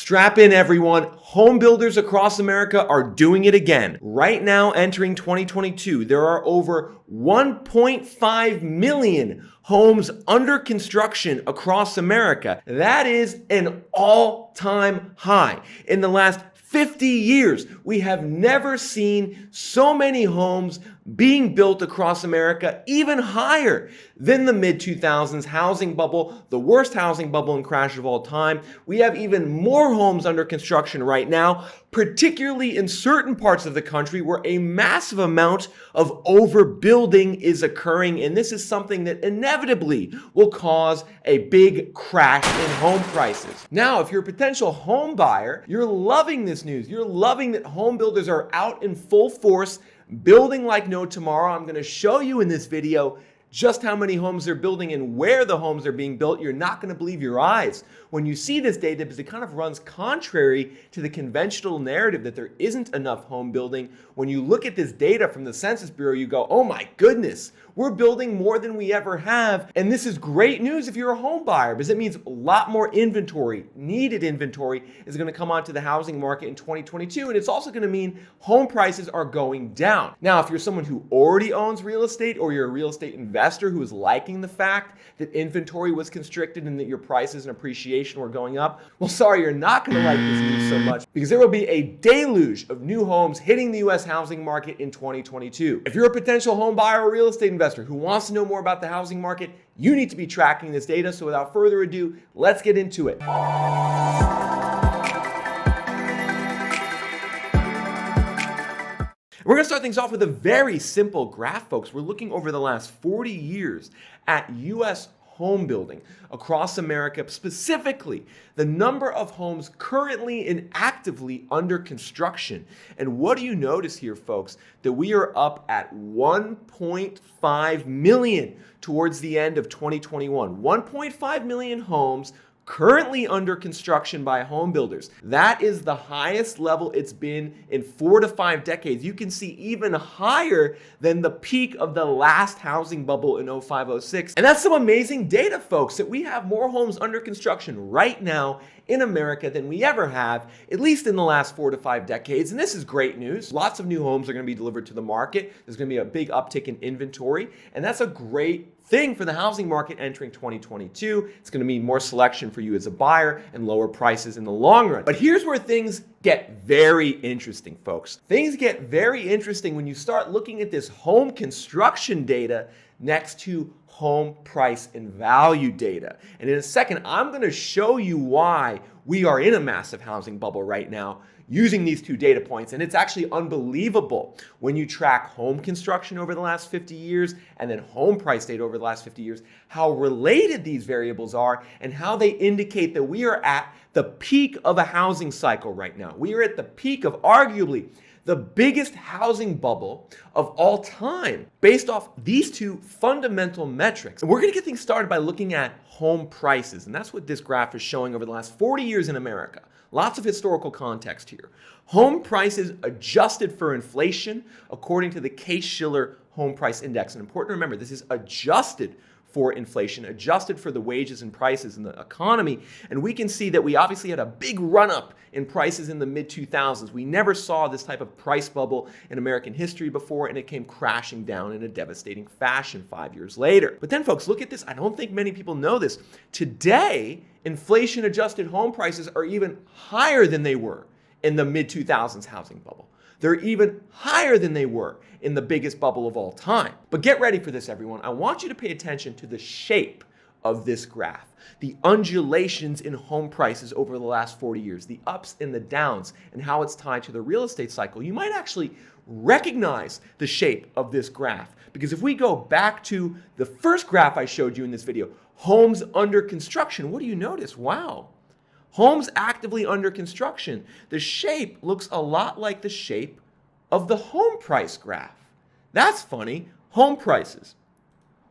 Strap in, everyone. Home builders across America are doing it again. Right now, entering 2022, there are over 1.5 million homes under construction across America. That is an all-time high. In the last 50 years, we have never seen so many homes being built across America, even higher than the mid-2000s housing bubble, the worst housing bubble and crash of all time. We have even more homes under construction right now, particularly in certain parts of the country where a massive amount of overbuilding is occurring, and this is something that inevitably will cause a big crash in home prices. Now, if you're a potential home buyer, you're loving this news. You're loving that home builders are out in full force, building like no tomorrow. I'm going to show you in this video just how many homes they're building and where the homes are being built. You're not going to believe your eyes when you see this data, because it kind of runs contrary to the conventional narrative that there isn't enough home building. When you look at this data from the Census Bureau, you go, oh my goodness, we're building more than we ever have. And this is great news if you're a home buyer, because it means a lot more inventory, needed inventory, is going to come onto the housing market in 2022. And it's also going to mean home prices are going down. Now, if you're someone who already owns real estate, or you're a real estate investor who is liking the fact that inventory was constricted and that your prices and appreciation were going up, well, sorry, you're not going to like this news so much, because there will be a deluge of new homes hitting the US housing market in 2022. If you're a potential home buyer or real estate investor who wants to know more about the housing market, you need to be tracking this data. So without further ado, let's get into it. We're going to start things off with a very simple graph, folks. We're looking over the last 40 years at US home building across America, specifically the number of homes currently and actively under construction. And what do you notice here, folks? That we are up at 1.5 million towards the end of 2021. 1.5 million homes currently under construction by home builders. That is the highest level it's been in 4 to 5 decades. You can see even higher than the peak of the last housing bubble in 05-06. And that's some amazing data, folks, that we have more homes under construction right now in America than we ever have, at least in the last 4 to 5 decades. And this is great news. Lots of new homes are going to be delivered to the market. There's going to be a big uptick in inventory, and that's a great thing for the housing market entering 2022. It's going to mean more selection for you as a buyer and lower prices in the long run. But here's where things get very interesting, folks. Things get very interesting when you start looking at this home construction data next to home price and value data. And in a second, I'm going to show you why we are in a massive housing bubble right now using these two data points. And it's actually unbelievable when you track home construction over the last 50 years and then home price data over the last 50 years, how related these variables are and how they indicate that we are at the peak of a housing cycle right now. We are at the peak of arguably the biggest housing bubble of all time based off these two fundamental metrics. And we're going to get things started by looking at home prices. And that's what this graph is showing over the last 40 years in America. Lots of historical context here. Home prices adjusted for inflation according to the Shiller Home Price Index. And important to remember, this is adjusted for inflation, adjusted for the wages and prices in the economy. And we can see that we obviously had a big run up in prices in the mid-2000s. We never saw this type of price bubble in American history before, and it came crashing down in a devastating fashion 5 years later. But then, folks, look at this. I don't think many people know this. Today, inflation-adjusted home prices are even higher than they were in the mid-2000s housing bubble. They're even higher than they were in the biggest bubble of all time. But get ready for this, everyone. I want you to pay attention to the shape of this graph, the undulations in home prices over the last 40 years, the ups and the downs, and how it's tied to the real estate cycle. You might actually recognize the shape of this graph, because if we go back to the first graph I showed you in this video, homes under construction, what do you notice? Wow. Homes actively under construction. The shape looks a lot like the shape of the home price graph. That's funny. Home prices,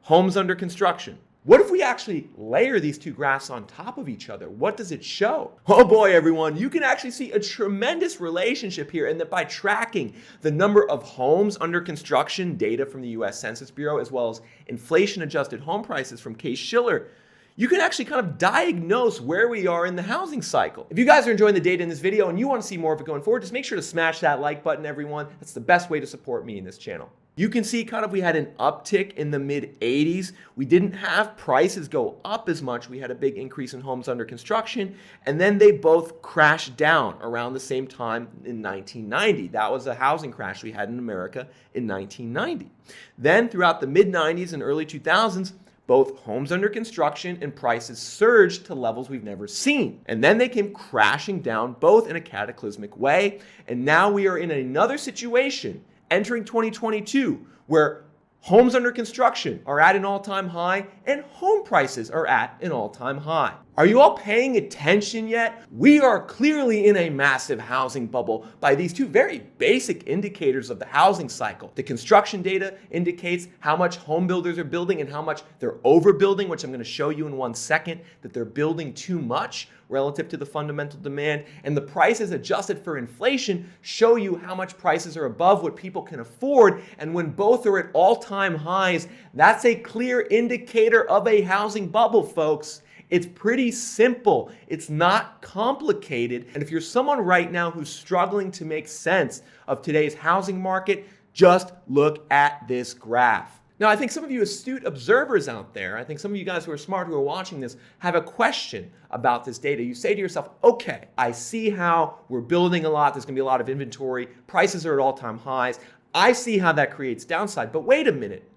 homes under construction. What if we actually layer these two graphs on top of each other? What does it show? Oh boy, everyone, you can actually see a tremendous relationship here, and that by tracking the number of homes under construction data from the US Census Bureau, as well as inflation-adjusted home prices from Shiller, you can actually kind of diagnose where we are in the housing cycle. If you guys are enjoying the data in this video and you want to see more of it going forward, just make sure to smash that like button, everyone. That's the best way to support me in this channel. You can see kind of we had an uptick in the mid 80s. We didn't have prices go up as much. We had a big increase in homes under construction, and then they both crashed down around the same time in 1990. That was a housing crash we had in America in 1990. Then throughout the mid 90s and early 2000s, both homes under construction and prices surged to levels we've never seen. And then they came crashing down both in a cataclysmic way. And now we are in another situation entering 2022, where homes under construction are at an all-time high and home prices are at an all-time high. Are you all paying attention yet? We are clearly in a massive housing bubble by these two very basic indicators of the housing cycle. The construction data indicates how much home builders are building and how much they're overbuilding, which I'm going to show you in 1 second, that they're building too much relative to the fundamental demand. And the prices adjusted for inflation show you how much prices are above what people can afford. And when both are at all-time highs, that's a clear indicator of a housing bubble, folks. It's pretty simple. It's not complicated. And if you're someone right now who's struggling to make sense of today's housing market, just look at this graph. Now, I think some of you astute observers out there, I think some of you guys who are smart who are watching this have a question about this data. You say to yourself, okay, I see how we're building a lot. There's going to be a lot of inventory. Prices are at all-time highs. I see how that creates downside. But wait a minute.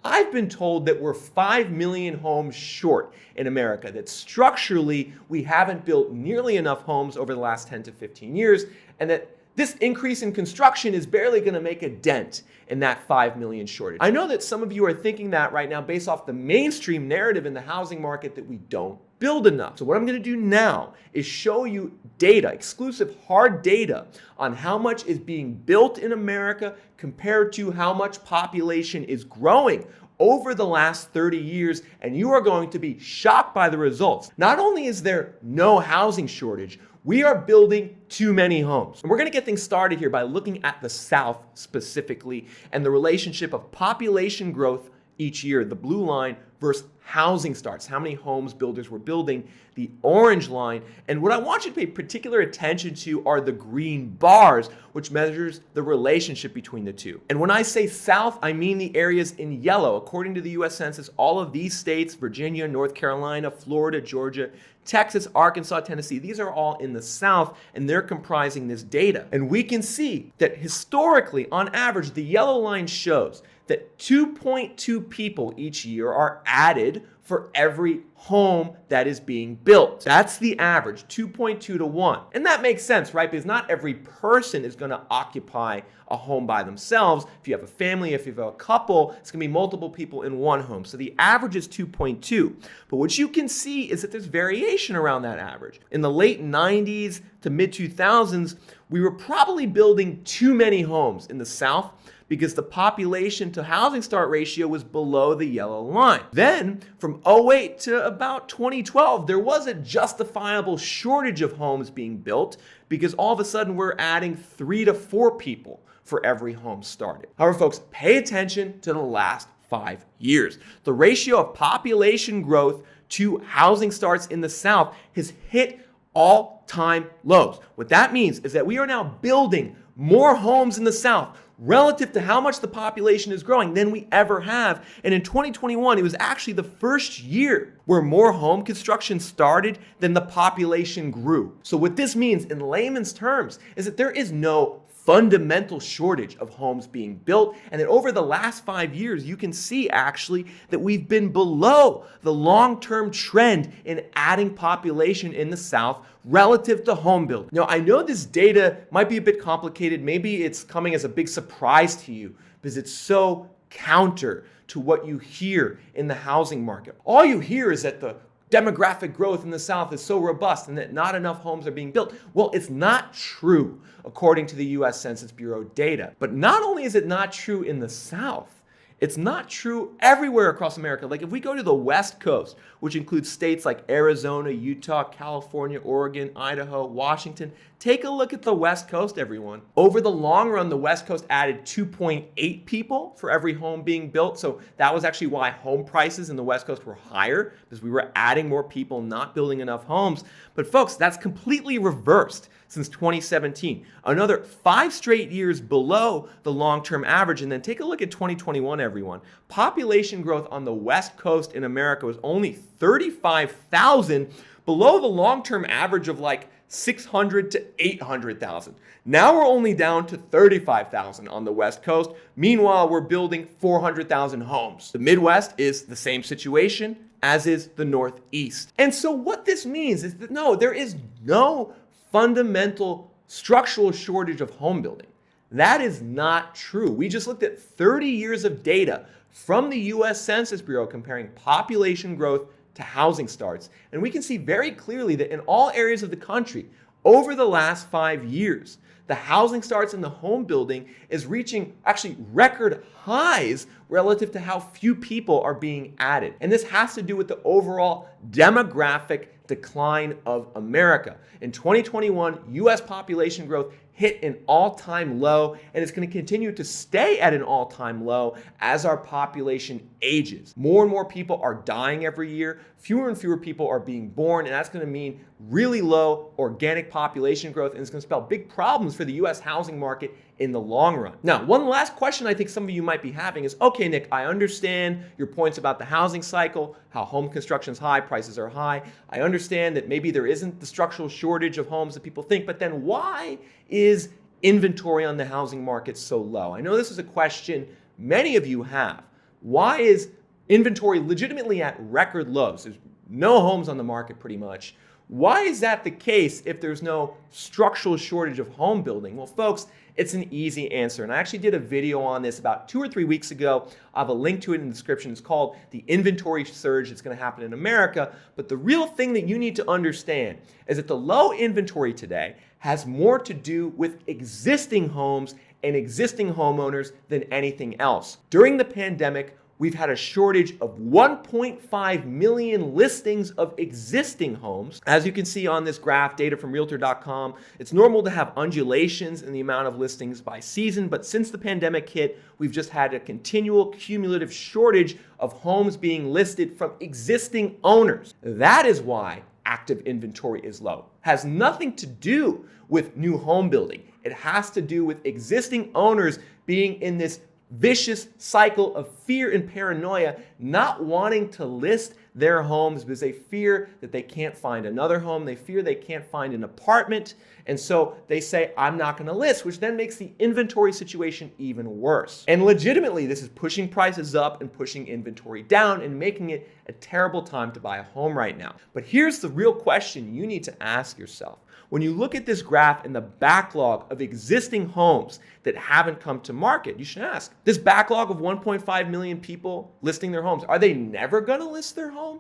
I've been told that we're 5 million homes short in America, that structurally we haven't built nearly enough homes over the last 10 to 15 years, and that this increase in construction is barely going to make a dent in that 5 million shortage. I know that some of you are thinking that right now based off the mainstream narrative in the housing market that we don't build enough. So what I'm going to do now is show you data, exclusive hard data on how much is being built in America compared to how much population is growing over the last 30 years, and you are going to be shocked by the results. Not only is there no housing shortage, we are building too many homes. And we're going to get things started here by looking at the South specifically and the relationship of population growth each year, the blue line, versus housing starts, how many homes builders were building, the orange line. And what I want you to pay particular attention to are the green bars, which measures the relationship between the two. And when I say South, I mean the areas in yellow. According to the US Census, all of these states, Virginia, North Carolina, Florida, Georgia, Texas, Arkansas, Tennessee, these are all in the South, and they're comprising this data. And we can see that historically, on average, the yellow line shows that 2.2 people each year are added for every home that is being built. That's the average, 2.2 to 1. And that makes sense, right? Because not every person is going to occupy a home by themselves. If you have a family, if you have a couple, it's going to be multiple people in one home. So the average is 2.2. But what you can see is that there's variation around that average. In the late 90s to mid 2000s, we were probably building too many homes in the South because the population to housing start ratio was below the yellow line. Then from 08 to about 2012, there was a justifiable shortage of homes being built because all of a sudden we're adding 3 to 4 people for every home started. However, folks, pay attention to the last 5 years. The ratio of population growth to housing starts in the South has hit all-time lows. What that means is that we are now building more homes in the South relative to how much the population is growing than we ever have. And in 2021, it was actually the first year where more home construction started than the population grew. So what this means in layman's terms is that there is no fundamental shortage of homes being built, and that over the last 5 years, you can see actually that we've been below the long-term trend in adding population in the South relative to home building. Now, I know this data might be a bit complicated. Maybe it's coming as a big surprise to you because it's so counter to what you hear in the housing market. All you hear is that the demographic growth in the South is so robust and that not enough homes are being built. Well, it's not true according to the US Census Bureau data. But not only is it not true in the South, It's not true everywhere across America. Like if we go to the West Coast, which includes states like Arizona, Utah, California, Oregon, Idaho, Washington, take a look at the West Coast, everyone. Over the long run, the West Coast added 2.8 people for every home being built. So that was actually why home prices in the West Coast were higher, because we were adding more people, not building enough homes. But folks, that's completely reversed since 2017. Another 5 straight years below the long-term average. And then take a look at 2021, everyone. Population growth on the West Coast in America was only 35,000, below the long-term average of like 600 to 800,000. Now we're only down to 35,000 on the West Coast. Meanwhile, we're building 400,000 homes. The Midwest is the same situation, as is the Northeast. And so what this means is that no, there is no fundamental structural shortage of home building. That is not true. We just looked at 30 years of data from the US Census Bureau comparing population growth to housing starts. And we can see very clearly that in all areas of the country, over the last 5 years, the housing starts in the home building is reaching actually record highs relative to how few people are being added. And this has to do with the overall demographic decline of America. In 2021, US population growth hit an all-time low, and it's going to continue to stay at an all-time low as our population ages. More and more people are dying every year. Fewer and fewer people are being born, and that's going to mean really low organic population growth, and it's going to spell big problems for the US housing market in the long run. Now, one last question I think some of you might be having is, okay, Nick, I understand your points about the housing cycle, how home construction is high, prices are high. I understand that maybe there isn't the structural shortage of homes that people think, but then why is inventory on the housing market so low? I know this is a question many of you have. Why is inventory legitimately at record lows? There's no homes on the market pretty much. Why is that the case if there's no structural shortage of home building? Well, folks, it's an easy answer. And I actually did a video on this about 2 or 3 weeks ago. I have a link to it in the description. It's called The Inventory Surge That's going to happen in America. But the real thing that you need to understand is that the low inventory today has more to do with existing homes and existing homeowners than anything else. During the pandemic, we've had a shortage of 1.5 million listings of existing homes. As you can see on this graph, data from Realtor.com, it's normal to have undulations in the amount of listings by season, but since the pandemic hit, we've just had a continual cumulative shortage of homes being listed from existing owners. That is why active inventory is low. Has nothing to do with new home building. It has to do with existing owners being in this vicious cycle of fear and paranoia, not wanting to list their homes because they fear that they can't find another home. They fear they can't find an apartment. And so they say, I'm not going to list, which then makes the inventory situation even worse. And legitimately, this is pushing prices up and pushing inventory down and making it a terrible time to buy a home right now. But here's the real question you need to ask yourself. When you look at this graph and the backlog of existing homes that haven't come to market, you should ask, this backlog of 1.5 million people listing their homes, are they never going to list their home?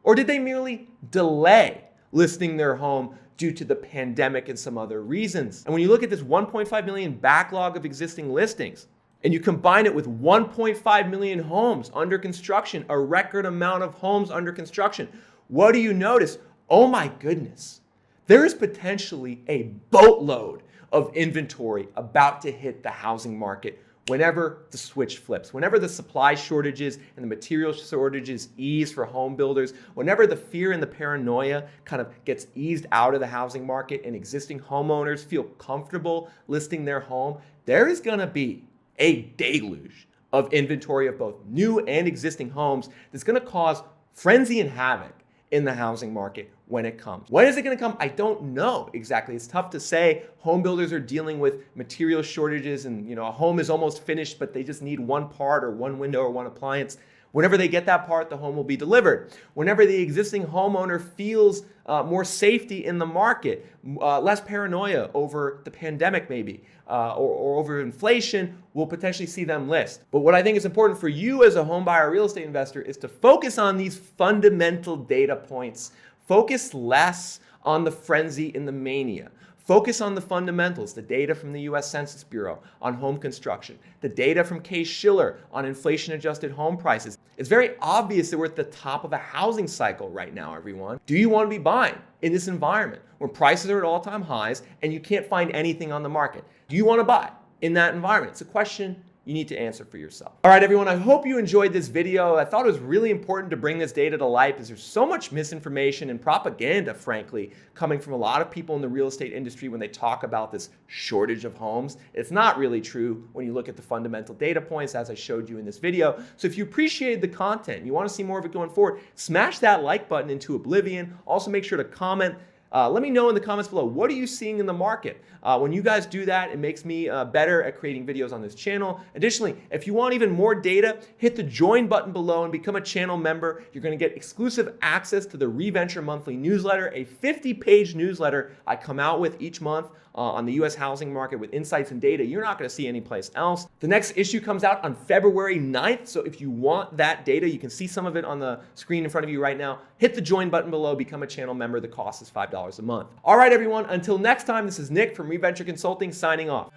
Or did they merely delay listing their home due to the pandemic and some other reasons? And when you look at this 1.5 million backlog of existing listings, and you combine it with 1.5 million homes under construction, a record amount of homes under construction, what do you notice? Oh my goodness. There is potentially a boatload of inventory about to hit the housing market whenever the switch flips, whenever the supply shortages and the material shortages ease for home builders, whenever the fear and the paranoia kind of gets eased out of the housing market and existing homeowners feel comfortable listing their home, there is going to be a deluge of inventory of both new and existing homes that's going to cause frenzy and havoc in the housing market when it comes. When is it going to come? I don't know exactly. It's tough to say. Home builders are dealing with material shortages and a home is almost finished, but they just need one part or one window or one appliance. Whenever they get that part, the home will be delivered. Whenever the existing homeowner feels more safety in the market, less paranoia over the pandemic maybe, or over inflation, we'll potentially see them list. But what I think is important for you as a home buyer real estate investor is to focus on these fundamental data points. Focus less on the frenzy and the mania. Focus on the fundamentals, the data from the US Census Bureau on home construction, the data from Shiller on inflation-adjusted home prices. It's very obvious that we're at the top of a housing cycle right now, everyone. Do you want to be buying in this environment where prices are at all-time highs and you can't find anything on the market? Do you want to buy in that environment? It's a question you need to answer for yourself. All right, everyone, I hope you enjoyed this video. I thought it was really important to bring this data to light because there's so much misinformation and propaganda, frankly, coming from a lot of people in the real estate industry when they talk about this shortage of homes. It's not really true when you look at the fundamental data points, as I showed you in this video. So if you appreciated the content and you want to see more of it going forward, smash that like button into oblivion. Also, make sure to comment. Let me know in the comments below, what are you seeing in the market? When you guys do that, it makes me better at creating videos on this channel. Additionally, if you want even more data, hit the join button below and become a channel member. You're going to get exclusive access to the ReVenture monthly newsletter, a 50-page newsletter I come out with each month on the US housing market with insights and data you're not going to see anyplace else. The next issue comes out on February 9th, so if you want that data, you can see some of it on the screen in front of you right now. Hit the join button below, become a channel member. The cost is $5 a month. All right, everyone, until next time, this is Nick from ReVenture Consulting signing off.